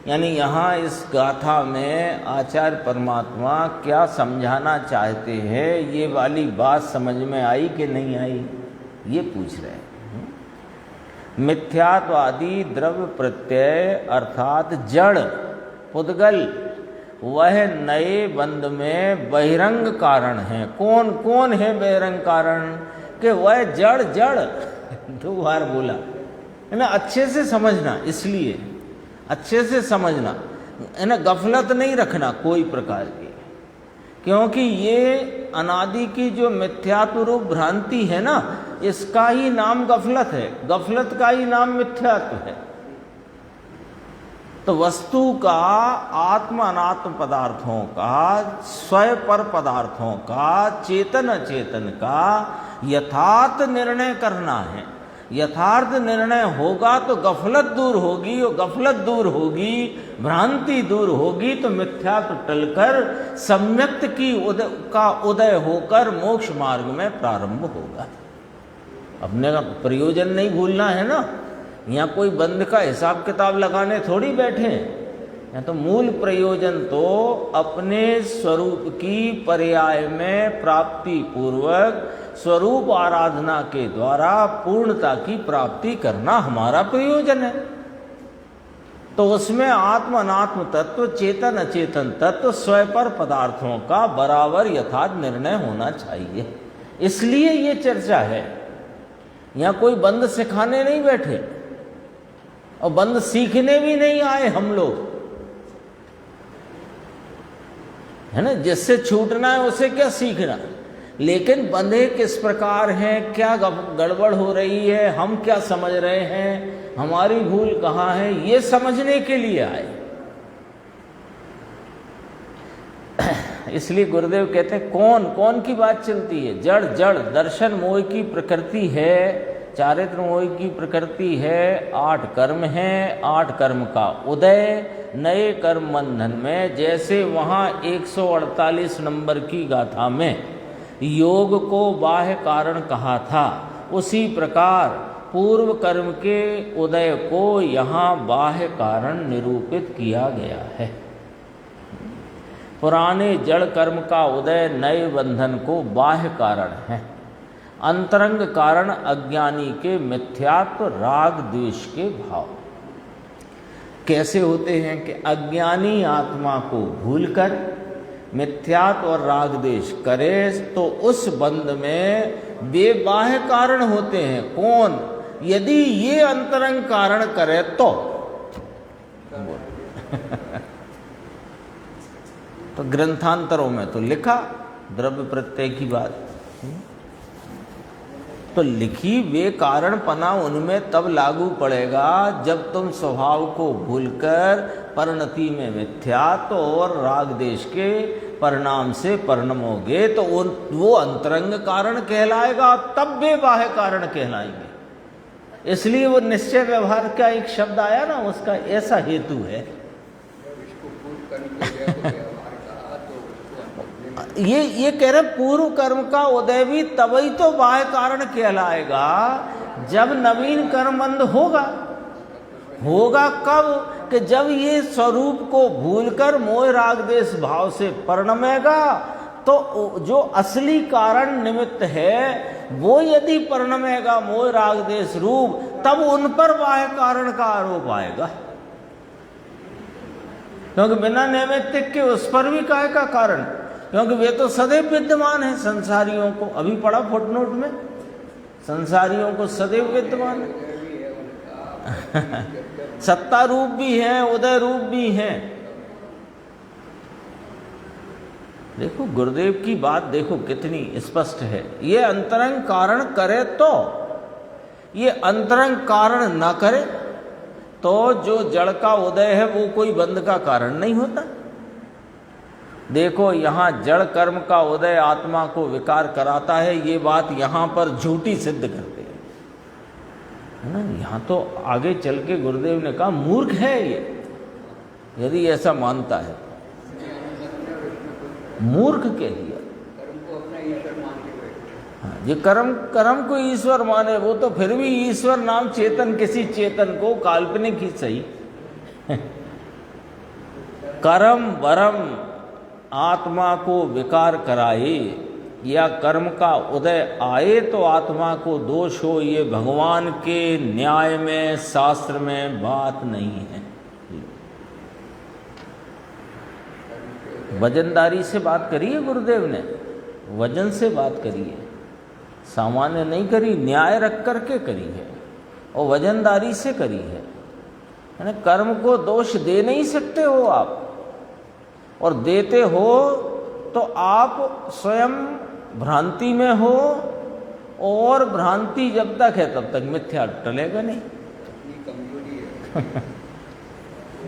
यानी यहाँ इस गाथा में आचार्य परमात्मा क्या समझाना चाहते हैं, ये वाली बात समझ में आई कि नहीं आई, ये पूछ रहे हैं। मिथ्यात्व आदि द्रव्य प्रत्यय अर्थात जड़ पुद्गल वह नए बंध में बहिरंग कारण है। कौन कौन है बहिरंग कारण? कि वह जड़ जड़ दो बार बोला है ना, अच्छे से समझना, इसलिए अच्छे से समझना है ना, गफलत नहीं रखना कोई प्रकार की, क्योंकि ये अनादि की जो मिथ्यात्व रूप भ्रांति है ना, इसका ही नाम गफलत है, गफलत का ही नाम मिथ्यात्व है। तो वस्तु का, आत्म अनात्म पदार्थों का, स्वयं पर पदार्थों का, चेतन अचेतन का यथार्थ निर्णय करना है। यथार्थ निर्णय होगा तो गफलत दूर होगी, और गफलत दूर होगी, भ्रांति दूर होगी, तो मिथ्यात्व टलकर सम्यक्त की उदय होकर मोक्ष मार्ग में प्रारंभ होगा। अपने का प्रयोजन नहीं भूलना है ना, यहाँ कोई बंध का हिसाब किताब लगाने थोड़ी बैठे हैं। यहाँ तो मूल प्रयोजन तो अपने स्वरूप की पर्याय में प्राप्ति पूर्वक स्वरूप आराधना के द्वारा पूर्णता की प्राप्ति करना हमारा प्रयोजन है। तो उसमें आत्म अनात्म तत्व, चेतन अचेतन तत्व, स्वयं पर पदार्थों का बराबर यथार्थ निर्णय होना चाहिए। इसलिए ये चर्चा है। यहाँ कोई बंद सिखाने नहीं बैठे और बंद सीखने भी नहीं आए हम लोग, है ना। जिससे छूटना है उसे क्या सीखना, लेकिन बंधे किस प्रकार हैं, क्या गड़बड़ हो रही है, हम क्या समझ रहे हैं, हमारी भूल कहाँ है, ये समझने के लिए आए। इसलिए गुरुदेव कहते हैं कौन कौन की बात चलती है। जड़ जड़ दर्शन मोह की प्रकृति है, चारित्र मोह की प्रकृति है, 8 कर्म हैं, 8 कर्म का उदय नए कर्म बंधन में। जैसे वहाँ 148 नंबर की गाथा में योग को बाह्य कारण कहा था, उसी प्रकार पूर्व कर्म के उदय को यहाँ बाह्य कारण निरूपित किया गया है। पुराने जड़ कर्म का उदय नए बंधन को बाह्य कारण है। अंतरंग कारण अज्ञानी के मिथ्यात्व राग द्वेष के भाव। कैसे होते हैं कि अज्ञानी आत्मा को भूलकर मिथ्यात्व और राग द्वेष करे तो उस बंध में वे बाह्य कारण होते हैं। कौन? यदि ये अंतरंग कारण करे तो तो ग्रंथांतरों में तो लिखा द्रव्य प्रत्यय की बात, तो लिखी वे कारण पना उनमें तब लागू पड़ेगा जब तुम स्वभाव को भूलकर परिणति में मिथ्यात्व और राग देश के परिणाम से परिणमोगे तो वो अंतरंग कारण कहलाएगा, तब वे बाह्य कारण कहलाएंगे। इसलिए वो निश्चय व्यवहार का एक शब्द आया ना, उसका ऐसा हेतु है। ये कह रहे पूर्व कर्म का उदय भी तभी तो बाह्य कारण कहलाएगा जब नवीन कर्म बंध होगा। होगा कब? कि जब ये स्वरूप को भूलकर मोह राग देश भाव से परिणमेगा, तो जो असली कारण निमित्त है वो यदि परिणमेगा मोह राग देश रूप, तब उन पर बाह्य कारण का आरोप आएगा। क्योंकि बिना नैमित्तिक के उस पर भी काहे का कारण, क्योंकि वे तो सदैव विद्यमान है संसारियों को। अभी पढ़ा फुटनोट में, संसारियों को सदैव विद्यमान है। सत्ता रूप भी है, उदय रूप भी है। देखो गुरुदेव की बात देखो कितनी स्पष्ट है। ये अंतरंग कारण करे तो, ये अंतरंग कारण ना करे तो जो जड़ का उदय है वो कोई बंध का कारण नहीं होता। देखो यहाँ जड़ कर्म का उदय आत्मा को विकार कराता है, ये बात यहाँ पर झूठी सिद्ध करते हैं, है ना। यहाँ तो आगे चल के गुरुदेव ने कहा मूर्ख है ये यदि ऐसा मानता है, मूर्ख कह दिया। हाँ, ये कर्म को ईश्वर माने, वो तो फिर भी ईश्वर नाम चेतन किसी चेतन को काल्पनिक ही सही कर्म वरम आत्मा को विकार कराए या कर्म का उदय आए तो आत्मा को दोष हो, ये भगवान के न्याय में शास्त्र में बात नहीं है। वजनदारी से बात करी है गुरुदेव ने, वजन से बात करी है, सामान्य नहीं करी, न्याय रख करके करी है और वजनदारी से करी है ना। कर्म को दोष दे नहीं सकते हो आप, और देते हो तो आप स्वयं भ्रांति में हो, और भ्रांति जब तक है तब तक मिथ्या टलेगा नहीं।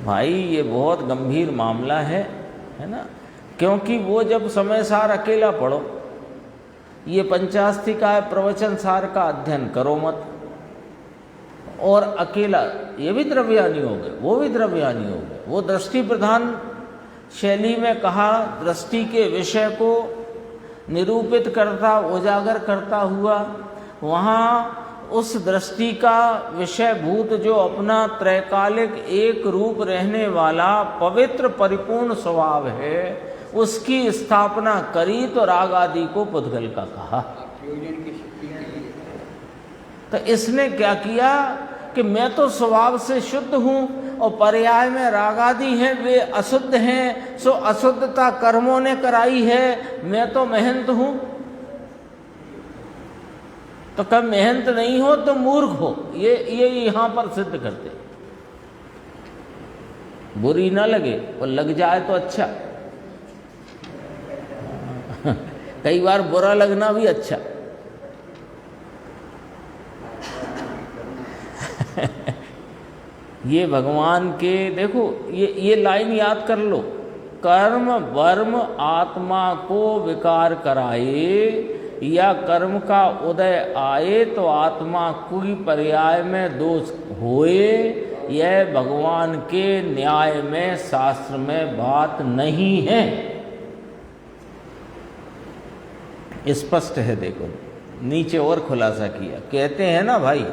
भाई ये बहुत गंभीर मामला है ना। क्योंकि वो जब समय सार अकेला पढ़ो, ये पंचास्तिका है प्रवचन सार का अध्ययन करो मत, और अकेला ये भी द्रव्यानी हो गए, वो भी द्रव्यानी हो गए। वो दृष्टि प्रधान शैली में कहा, दृष्टि के विषय को निरूपित करता उजागर करता हुआ वहाँ उस दृष्टि का विषय भूत जो अपना त्रैकालिक एक रूप रहने वाला पवित्र परिपूर्ण स्वभाव है उसकी स्थापना करी, तो राग आदि को पुद्गल का कहा। तो इसने क्या किया कि मैं तो स्वभाव से शुद्ध हूँ और पर्याय में राग आदि हैं वे अशुद्ध हैं, सो अशुद्धता कर्मों ने कराई है, मैं तो मेहनत हूँ। तो कब मेहनत नहीं हो तो मूर्ख हो, ये यहाँ पर सिद्ध करते। बुरी ना लगे और लग जाए तो अच्छा। कई बार बुरा लगना भी अच्छा। ये भगवान के देखो ये लाइन याद कर लो, कर्म वर्म आत्मा को विकार कराए या कर्म का उदय आए तो आत्मा कोई पर्याय में दोष होए, यह भगवान के न्याय में शास्त्र में बात नहीं है। स्पष्ट है, देखो नीचे और खुलासा किया। कहते हैं ना भाई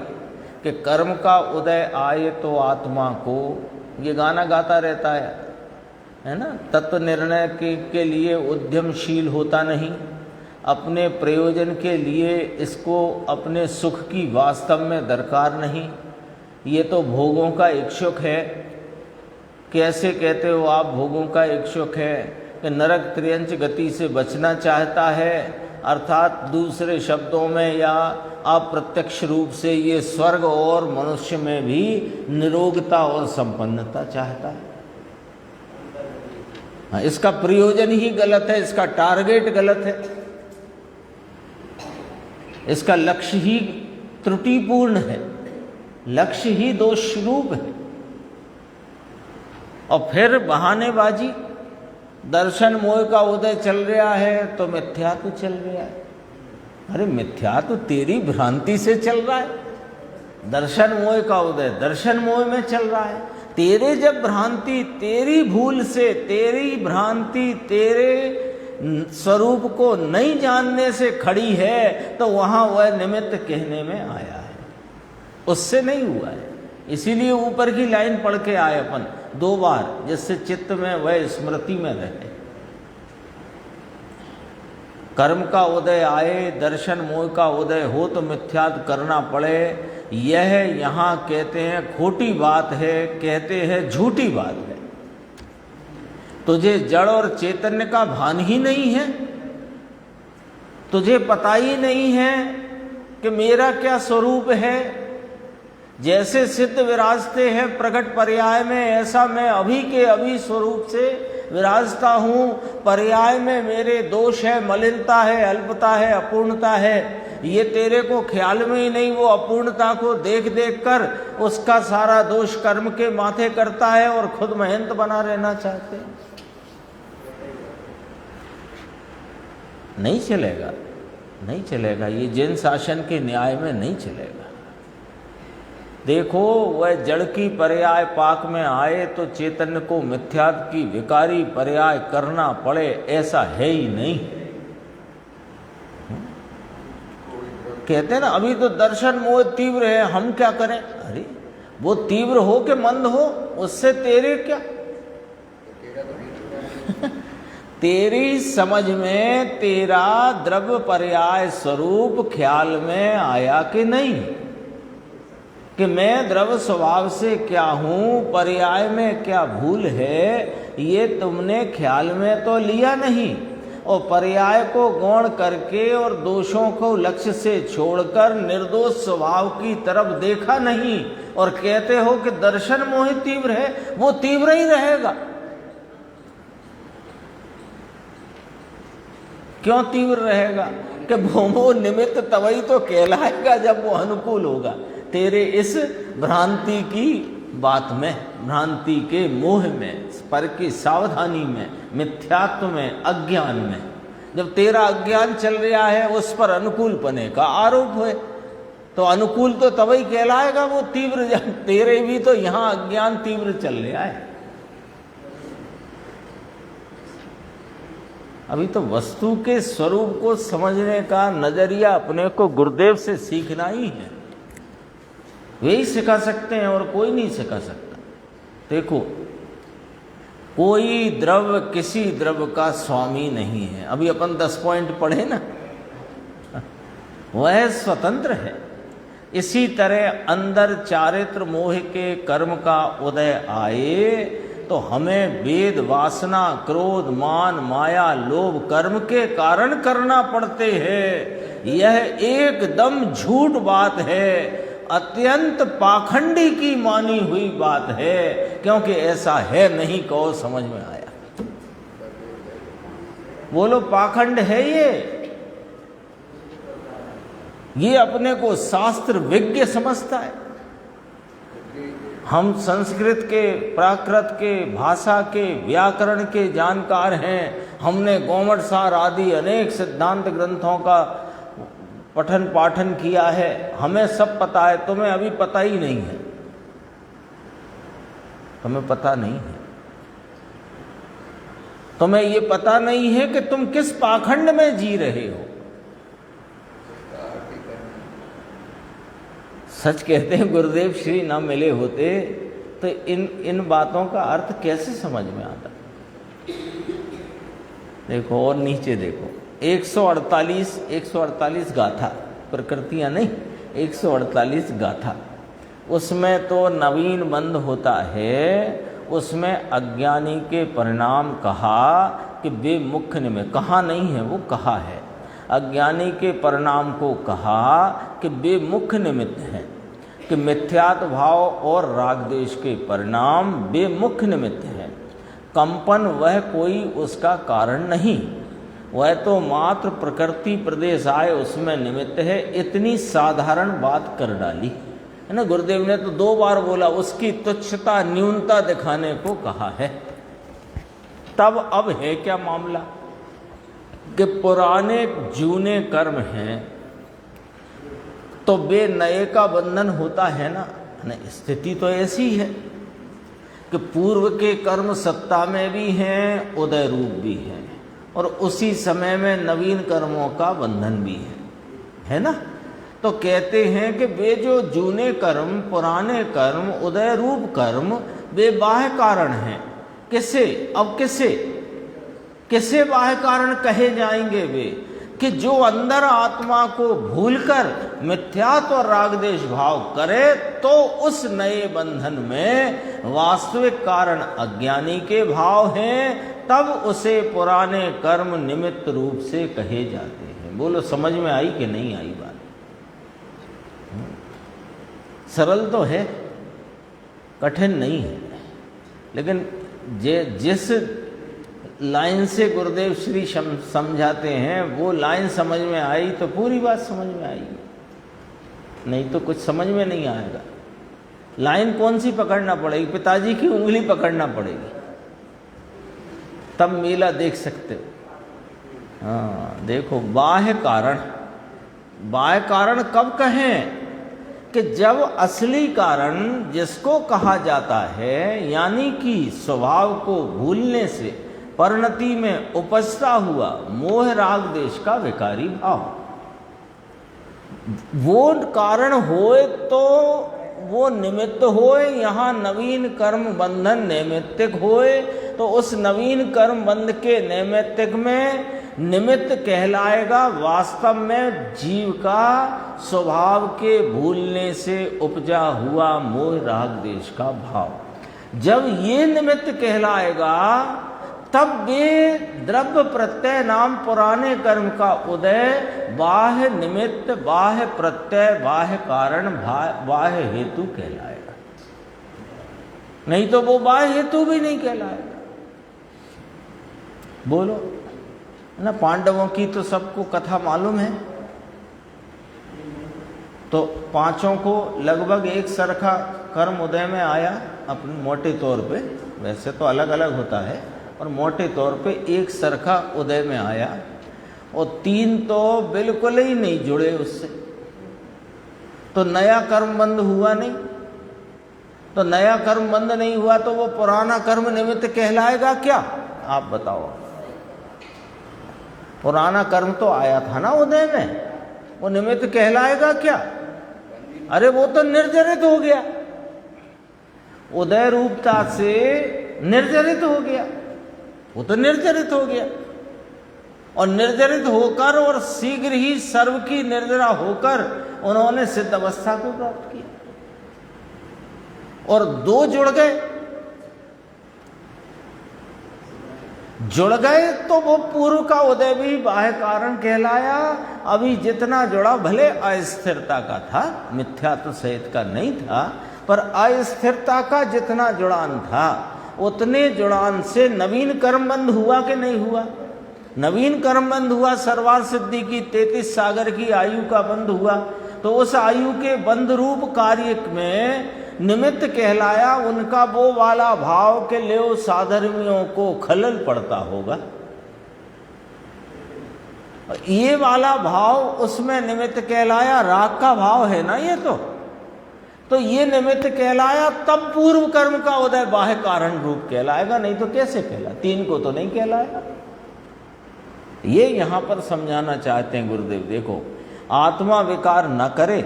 कि कर्म का उदय आए तो आत्मा को, ये गाना गाता रहता है है ना, तत्व निर्णय के लिए उद्यमशील होता नहीं, अपने प्रयोजन के लिए इसको अपने सुख की वास्तव में दरकार नहीं, ये तो भोगों का इच्छुक है। कैसे कहते हो आप भोगों का इच्छुक है? कि नरक त्रियंच गति से बचना चाहता है, अर्थात दूसरे शब्दों में या अप्रत्यक्ष रूप से ये स्वर्ग और मनुष्य में भी निरोगता और संपन्नता चाहता है। हाँ, इसका प्रयोजन ही गलत है, इसका टारगेट गलत है, इसका लक्ष्य ही त्रुटिपूर्ण है, लक्ष्य ही दोष रूप है। और फिर बहानेबाजी, दर्शन मोह का उदय चल रहा है तो मिथ्या तो चल रहा है। अरे मिथ्या तो तेरी भ्रांति से चल रहा है, दर्शन मोह का उदय दर्शन मोह में चल रहा है। तेरे जब भ्रांति तेरी भूल से, तेरी भ्रांति तेरे स्वरूप को नहीं जानने से खड़ी है तो वहां वह निमित्त कहने में आया है, उससे नहीं हुआ है। इसीलिए ऊपर की लाइन पढ़ के आए अपन 2 बार, जिससे चित्त में वह स्मृति में रहे। कर्म का उदय आए, दर्शन मोह का उदय हो तो मिथ्यात्व करना पड़े, यह यहाँ कहते हैं खोटी बात है, कहते हैं झूठी बात है। तुझे जड़ और चैतन्य का भान ही नहीं है, तुझे पता ही नहीं है कि मेरा क्या स्वरूप है। जैसे सिद्ध विराजते हैं प्रकट पर्याय में, ऐसा मैं अभी के अभी स्वरूप से विराजता हूँ। पर्याय में मेरे दोष है, मलिनता है, अल्पता है, अपूर्णता है, ये तेरे को ख्याल में ही नहीं। वो अपूर्णता को देख देख कर उसका सारा दोष कर्म के माथे करता है और खुद महंत बना रहना चाहते हैं। नहीं चलेगा, नहीं चलेगा, ये जैन शासन के न्याय में नहीं चलेगा। देखो, वह जड़ की पर्याय पाक में आए तो चैतन्य को मिथ्यात्व की विकारी पर्याय करना पड़े, ऐसा है ही नहीं। कहते हैं ना, अभी तो दर्शन मोह तीव्र है, हम क्या करें? अरे वो तीव्र हो के मंद हो, उससे तेरे क्या? तेरी समझ में तेरा द्रव्य पर्याय स्वरूप ख्याल में आया कि नहीं, कि मैं द्रव्य स्वभाव से क्या हूं, पर्याय में क्या भूल है, ये तुमने ख्याल में तो लिया नहीं। और पर्याय को गौण करके और दोषों को लक्ष्य से छोड़कर निर्दोष स्वभाव की तरफ देखा नहीं, और कहते हो कि दर्शन मोह तीव्र है। वो तीव्र ही रहेगा। क्यों तीव्र रहेगा? कि वो निमित्त तभी तो कहलाएगा जब वो अनुकूल होगा तेरे इस भ्रांति की बात में, भ्रांति के मोह में, पर की सावधानी में, मिथ्यात्व में, अज्ञान में। जब तेरा अज्ञान चल रहा है, उस पर अनुकूल पने का आरोप है, तो अनुकूल तो तभी कहलाएगा वो तीव्र, जब तेरे भी तो यहाँ अज्ञान तीव्र चल रहा है। अभी तो वस्तु के स्वरूप को समझने का नजरिया अपने को गुरुदेव से सीखना ही है। वे ही सिखा सकते हैं और कोई नहीं सिखा सकता। देखो, कोई द्रव्य किसी द्रव्य का स्वामी नहीं है। अभी अपन 10 पॉइंट पढ़े ना, वह स्वतंत्र है। इसी तरह अंदर चारित्र मोह के कर्म का उदय आए तो हमें वेद, वासना, क्रोध, मान, माया, लोभ कर्म के कारण करना पड़ते हैं। यह एकदम झूठ बात है, अत्यंत पाखंडी की मानी हुई बात है, क्योंकि ऐसा है नहीं। कहो समझ में आया? बोलो, पाखंड है ये अपने को शास्त्र विज्ञ समझता है। हम संस्कृत के, प्राकृत के, भाषा के, व्याकरण के जानकार हैं। हमने गोमट सार आदि अनेक सिद्धांत ग्रंथों का पठन पाठन किया है, हमें सब पता है। तुम्हें अभी पता ही नहीं है, तुम्हें पता नहीं है। तुम्हें ये पता नहीं है कि तुम किस पाखंड में जी रहे हो। सच कहते हैं, गुरुदेव श्री ना मिले होते तो इन बातों का अर्थ कैसे समझ में आता। देखो और नीचे देखो 148 गाथा, प्रकृतियां नहीं, 148 गाथा। उसमें तो नवीन बंध होता है, उसमें अज्ञानी के परिणाम कहा कि वे मुख्य निमित्त, कहा नहीं है वो कहा है, अज्ञानी के परिणाम को कहा कि वे मुख्य निमित्त हैं, कि मिथ्यात्व भाव और राग द्वेष के परिणाम वे मुख्य निमित्त हैं। कंपन वह कोई उसका कारण नहीं, वह तो मात्र प्रकृति प्रदेश आए उसमें निमित्त है। इतनी साधारण बात कर डाली है ना। गुरुदेव ने तो 2 बार बोला, उसकी तुच्छता न्यूनता दिखाने को कहा है। तब अब है क्या मामला कि पुराने जूने कर्म हैं तो वे नए का बंधन होता है ना। स्थिति तो ऐसी है कि पूर्व के कर्म सत्ता में भी हैं, उदय रूप भी हैं, और उसी समय में नवीन कर्मों का बंधन भी है ना। तो कहते हैं कि वे जो जूने कर्म, पुराने कर्म, उदय रूप कर्म, वे बाह्य कारण हैं। किसे, अब किसे बाह्य कारण कहे जाएंगे वे? कि जो अंदर आत्मा को भूलकर मिथ्यात्व और राग द्वेष भाव करे तो उस नए बंधन में वास्तविक कारण अज्ञानी के भाव हैं, तब उसे पुराने कर्म निमित्त रूप से कहे जाते हैं। बोलो समझ में आई कि नहीं आई बात? सरल तो है, कठिन नहीं है, लेकिन जिस लाइन से गुरुदेव श्री समझाते हैं वो लाइन समझ में आई तो पूरी बात समझ में आएगी, नहीं तो कुछ समझ में नहीं आएगा। लाइन कौन सी पकड़ना पड़ेगी? पिताजी की उंगली पकड़ना पड़ेगी, तब मेला देख सकते हो। हाँ देखो, बाह्य कारण कब कहें? कि जब असली कारण जिसको कहा जाता है, यानी कि स्वभाव को भूलने से परिणति में उपजता हुआ मोह राग देश का विकारी भाव, वो कारण होए तो वो निमित्त होए, यहाँ नवीन कर्म बंधन नैमित्तिक होए, तो उस नवीन कर्म बंध के नैमित्तिक में निमित्त कहलाएगा वास्तव में जीव का स्वभाव के भूलने से उपजा हुआ मोह राग देश का भाव। जब ये निमित्त कहलाएगा तब वे द्रव्य प्रत्यय नाम पुराने कर्म का उदय बाह्य निमित्त, बाह्य प्रत्यय, बाह्य कारण, बाह्य हेतु कहलाएगा। नहीं तो वो बाह्य हेतु भी नहीं कहलाएगा। बोलो ना, पांडवों की तो सबको कथा मालूम है। तो पांचों को लगभग एक सरखा कर्म उदय में आया, अपने मोटे तौर पे, वैसे तो अलग अलग होता है, और मोटे तौर पे एक सरखा उदय में आया, और 3 तो बिल्कुल ही नहीं जुड़े उससे। तो नया कर्म बंध हुआ नहीं। तो नया कर्म बंध नहीं हुआ तो वो पुराना कर्म निमित्त कहलाएगा क्या? आप बताओ। पुराना कर्म तो आया था ना उदय में, वो निमित्त कहलाएगा क्या? अरे वो तो निर्जरित हो गया, उदय रूपता से निर्जरित हो गया, वो तो निर्जरित हो गया। और निर्जरित होकर और शीघ्र ही सर्व की निर्जरा होकर उन्होंने सिद्ध अवस्था को प्राप्त किया, और 2 जुड़ गए तो वो पूर्व का उदय भी बाह्य कारण कहलाया। अभी जितना जुड़ा भले अस्थिरता का था, मिथ्यात्व सहित का नहीं था, पर अस्थिरता का जितना जुड़ान था उतने जुड़ान से नवीन कर्म बंध हुआ कि नहीं हुआ? नवीन कर्म बंध हुआ, सर्वार्थ सिद्धि की 33 सागर की आयु का बंध हुआ। तो उस आयु के बंध रूप कार्य में निमित्त कहलाया उनका वो वाला भाव के लेव साधर्मियों को खलल पड़ता होगा। ये वाला भाव उसमें निमित्त कहलाया, राग का भाव है ना ये तो ये निमित्त कहलाया, तब पूर्व कर्म का उदय बाह्य कारण रूप कहलाएगा, नहीं तो कैसे कहला? 3 को तो नहीं कहलाएगा। ये यहां पर समझाना चाहते हैं गुरुदेव। देखो, आत्मा विकार न करे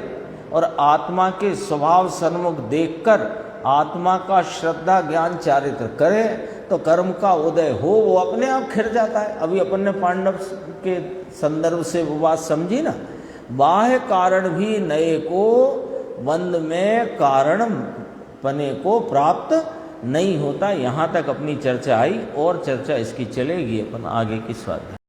और आत्मा के स्वभाव सन्मुख देखकर आत्मा का श्रद्धा ज्ञान चारित्र करे, तो कर्म का उदय हो वो अपने आप खिर जाता है। अभी अपन ने पांडव के संदर्भ से वो बात समझी ना, बाह्य कारण भी नए को बंद में कारण पने को प्राप्त नहीं होता। यहाँ तक अपनी चर्चा आई और चर्चा इसकी चलेगी अपन आगे की स्वाध्याय।